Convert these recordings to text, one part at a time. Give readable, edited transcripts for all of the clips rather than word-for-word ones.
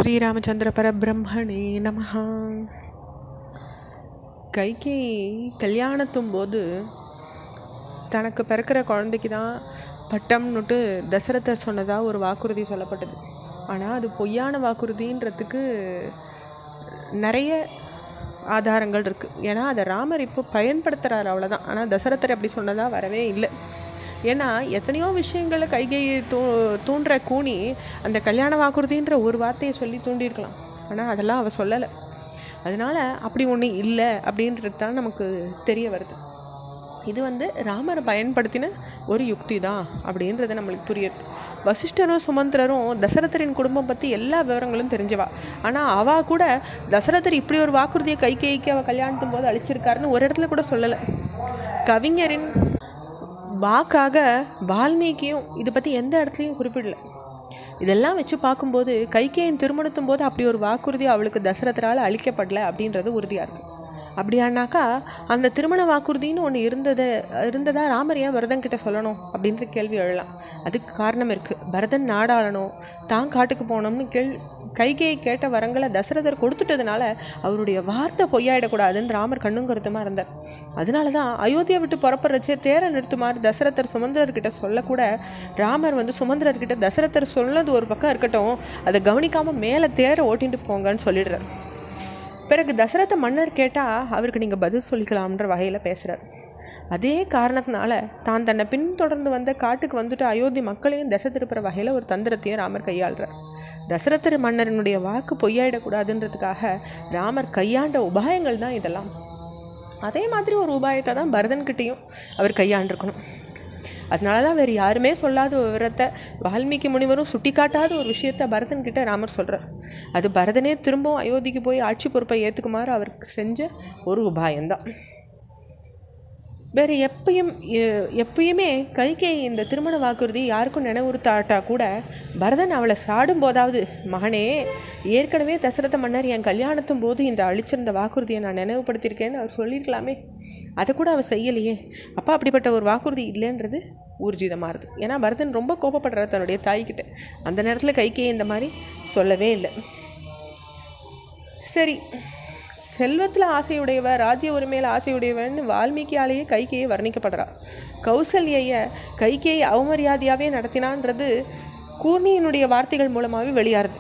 ஸ்ரீராமச்சந்திர பரபிரம்மணே நமஹ. கைகேயி கல்யாணத்தும் போது தனக்கு பிறக்கிற குழந்தைக்கு தான் பட்டம்னுட்டு தசரதர் சொன்னதாக ஒரு வாக்குறுதி சொல்லப்பட்டது. ஆனால் அது பொய்யான வாக்குறுதின்றதுக்கு நிறைய ஆதாரங்கள் இருக்குது. ஏன்னா அதை ராமர் இப்போ பயன்படுத்துகிறார், அவ்வளோதான். ஆனால் தசரதர் அப்படி சொன்னதாக வரவே இல்லை. ஏன்னா எத்தனையோ விஷயங்களை கைகேயி தூண்டுற கூனி அந்த கல்யாண வாக்குறுதின்ற ஒரு வார்த்தையை சொல்லி தூண்டியிருக்கலாம். ஆனால் அதெல்லாம் அவள் சொல்லலை. அதனால் அப்படி ஒன்று இல்லை அப்படின்றது தான் நமக்கு தெரிய வருது. இது ராமரை பயன்படுத்தின ஒரு யுக்தி தான் அப்படின்றது நம்மளுக்கு புரியுது. வசிஷ்டரும் சுமந்திரரும் தசரதரின் குடும்பம் பற்றி எல்லா விவரங்களும் தெரிஞ்சவா. ஆனால் அவள் கூட தசரதர் இப்படி ஒரு வாக்குறுதியை கைகேயிக்கு அவள் கல்யாணத்தும் போது அழிச்சிருக்காருன்னு ஒரு இடத்துல கூட சொல்லலை. கவிஞரின் வாக்காக வால்மீகியும் இதை பற்றி எந்த இடத்துலையும் குறிப்பிடல. இதெல்லாம் வச்சு பார்க்கும்போது கைகேயின் திருமணத்தும் போது அப்படி ஒரு வாக்குறுதி அவளுக்கு தசரதரால் அளிக்கப்படலை அப்படின்றது உறுதியாக இருக்குது. அப்படியானாக்கா அந்த திருமண வாக்குறுதின்னு ஒன்று இருந்ததா ராமர் ஏன் பரதன் கிட்ட சொல்லணும் அப்படின்ற கேள்வி எழலாம். அதுக்கு காரணம் இருக்குது. பரதன் நாடாளணும், தான் காட்டுக்கு போனோம்னு கைகேயி கேட்ட வரங்களை தசரதர் கொடுத்துட்டதுனால அவருடைய வார்த்தை பொய்யாயிடக்கூடாதுன்னு ராமர் கண்ணும் கருத்துமாக இருந்தார். அதனால தான் அயோத்தியை விட்டு புறப்படுறச்சே தேரை நிறுத்துமாறு தசரதர் சுமந்திரர்கிட்ட சொல்லக்கூட ராமர் சுமந்திரர்கிட்ட தசரதர் சொன்னது ஒரு பக்கம் இருக்கட்டும், அதை கவனிக்காமல் மேலே தேரை ஓட்டிட்டு போங்கன்னு சொல்லிடுறார். பிறகு தசரத மன்னர் கேட்டால் அவருக்கு நீங்கள் பதில் சொல்லிக்கலாம்ன்ற வகையில் பேசுகிறார். அதே காரணத்தினால தான் தன்னை பின்தொடர்ந்து வந்த காட்டுக்கு வந்துட்டு அயோத்தி மக்களையும் திசை திருப்புற வகையில் ஒரு தந்திரத்தையும் ராமர் கையாளுறார். தசரதர் மன்னரனுடைய வாக்கு பொய்யாயிடக்கூடாதுன்றதுக்காக ராமர் கையாண்ட உபாயங்கள் தான் இதெல்லாம். அதே மாதிரி ஒரு உபாயத்தை தான் பரதன்கிட்டையும் அவர் கையாண்டிருக்கணும். அதனால தான் வேறு யாருமே சொல்லாத விவரத்தை வால்மீகி முனிவரும் சுட்டி காட்டாத ஒரு விஷயத்தை பரதன்கிட்ட ராமர் சொல்கிறார். அது பரதனே திரும்பவும் அயோத்திக்கு போய் ஆட்சி பொறுப்பை ஏற்றுக்குமாறு அவருக்கு செஞ்ச ஒரு உபாயம்தான். வேறு எப்பயுமே கைகேயி இந்த திருமண வாக்குறுதி யாருக்கும் நினைவுறுத்தாட்டா கூட பரதன் அவளை சாடும் போதாவது, மகனே, ஏற்கனவே தசரத மன்னர் என் கல்யாணத்தும் போது இந்த அழிச்சிருந்த வாக்குறுதியை நான் நினைவுபடுத்தியிருக்கேன்னு அவர் சொல்லியிருக்கலாமே. அதை கூட அவள் செய்யலையே. அப்போ அப்படிப்பட்ட ஒரு வாக்குறுதி இல்லைன்றது ஊர்ஜிதமாகுது. ஏன்னா பரதன் ரொம்ப கோபப்படுறார் தன்னுடைய தாய்கிட்ட. அந்த நேரத்தில் கைகேயி இந்த மாதிரி சொல்லவே இல்லை. சரி, செல்வத்தில் ஆசையுடையவர், ராஜ்ய உரிமையில் ஆசையுடையவன் வால்மீகியாலேயே கைகேயை வர்ணிக்கப்படுறா. கௌசல்யை கைகேயை அவமரியாதையாகவே நடத்தினான்றது கூர்ணியினுடைய வார்த்தைகள் மூலமாகவே வெளியாறுது.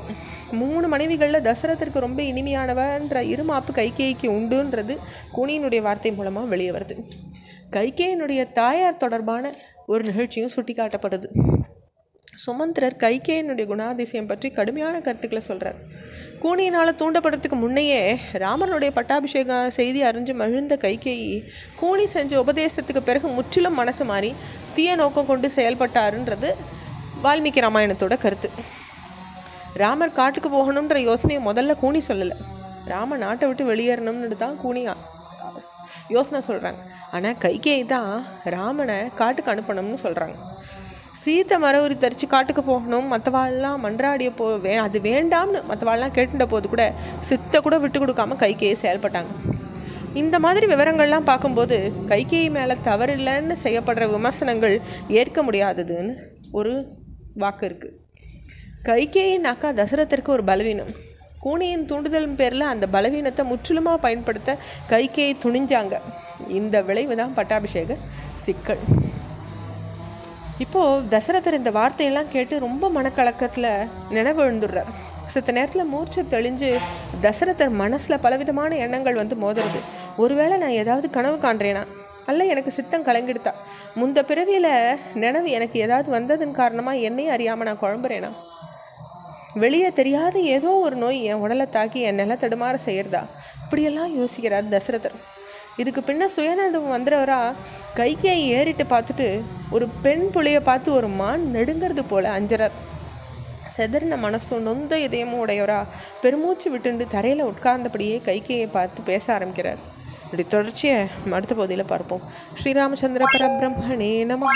3 மனைவிகளில் தசரதற்கு ரொம்ப இனிமையானவன்ற இருமாப்பு கைகேயிக்கு உண்டுன்றது கூனியினுடைய வார்த்தை மூலமாக வெளியே வருது. கைகேயினுடைய தாயார் தொடர்பான ஒரு நிகழ்ச்சியும் சுட்டி காட்டப்படுது. சுமந்திரர் கைகேயினுடைய குணாதிசயம் பற்றி கடுமையான கருத்துக்களை சொல்கிறார். கூனியினால் தூண்டப்படுறதுக்கு முன்னையே ராமனுடைய பட்டாபிஷேக செய்தி அறிஞ்சு மகிழ்ந்த கைகேயி கூனி செஞ்ச உபதேசத்துக்கு பிறகு முற்றிலும் மனசு மாறி தீய நோக்கம் கொண்டு செயல்பட்டாருன்றது வால்மீகி ராமாயணத்தோட கருத்து. ராமர் காட்டுக்கு போகணுன்ற யோசனையை முதல்ல கூனி சொல்லலை. ராம நாட்டை விட்டு வெளியேறணும்னு தான் கூனி யோசனை சொல்கிறாங்க. ஆனால் கைகேயி தான் ராமனை காட்டுக்கு அனுப்பணும்னு சொல்கிறாங்க. சீத்தை மரவுரி தரித்து காட்டுக்கு போகணும், மற்றவாள்லாம் மன்றாடிய அது வேண்டாம்னு மற்றவாள்லாம் கேட்டுட்ட போது கூட சித்தை கூட விட்டு கொடுக்காம கைகேயி செயல்பட்டாங்க. இந்த மாதிரி விவரங்கள்லாம் பார்க்கும்போது கைகேயி மேலே தவறில்லைன்னு செய்யப்படுற விமர்சனங்கள் ஏற்க முடியாததுன்னு ஒரு வாக்கு இருக்குது. கைகேயின் அக்கா தசரதற்கு ஒரு பலவீனம். கூனியின் தூண்டுதலின் பேரில் அந்த பலவீனத்தை முற்றிலுமாக பயன்படுத்த கைகேயி துணிஞ்சாங்க. இந்த விளைவு தான் பட்டாபிஷேக சிக்கல். இப்போது தசரதர் இந்த வார்த்தையெல்லாம் கேட்டு ரொம்ப மனக்கலக்கத்தில் நினைவு எழுந்துடுறார். சித்த நேரத்தில் மூர்ச்சை தெளிஞ்சு தசரதர் மனசில் பலவிதமான எண்ணங்கள் மோதுறது. ஒருவேளை நான் ஏதாவது கனவு காண்றேனா, அல்ல எனக்கு சித்தம் கலங்கிடுதா, முந்த பிறவியில் நினைவு எனக்கு ஏதாவது வந்ததன் காரணமாக என்னையும் அறியாமல் நான் குழம்புறேனா, வெளியே தெரியாத ஏதோ ஒரு நோய் என் உடலை தாக்கி என் நில தடுமாற செய்கிறதா, இப்படியெல்லாம் யோசிக்கிறார் தசரதர். இதுக்கு பின்ன சுயநலம் வந்துறவரா கைகேயி ஏறிட்டு பார்த்துட்டு ஒரு பெண் புள்ளையை பார்த்து ஒரு மான் நெடுங்கிறது போல அஞ்சறார். செதறின மனசும் நொந்த இதயமும் உடையவரா பெருமூச்சு விட்டுண்டு தரையில் உட்கார்ந்தபடியே கைகேயை பார்த்து பேச ஆரம்பிக்கிறார். இப்படி தொடர்ச்சியை அடுத்த பகுதியில் பார்ப்போம். ஸ்ரீராமச்சந்திர பரபிரம்மணே நமஹ.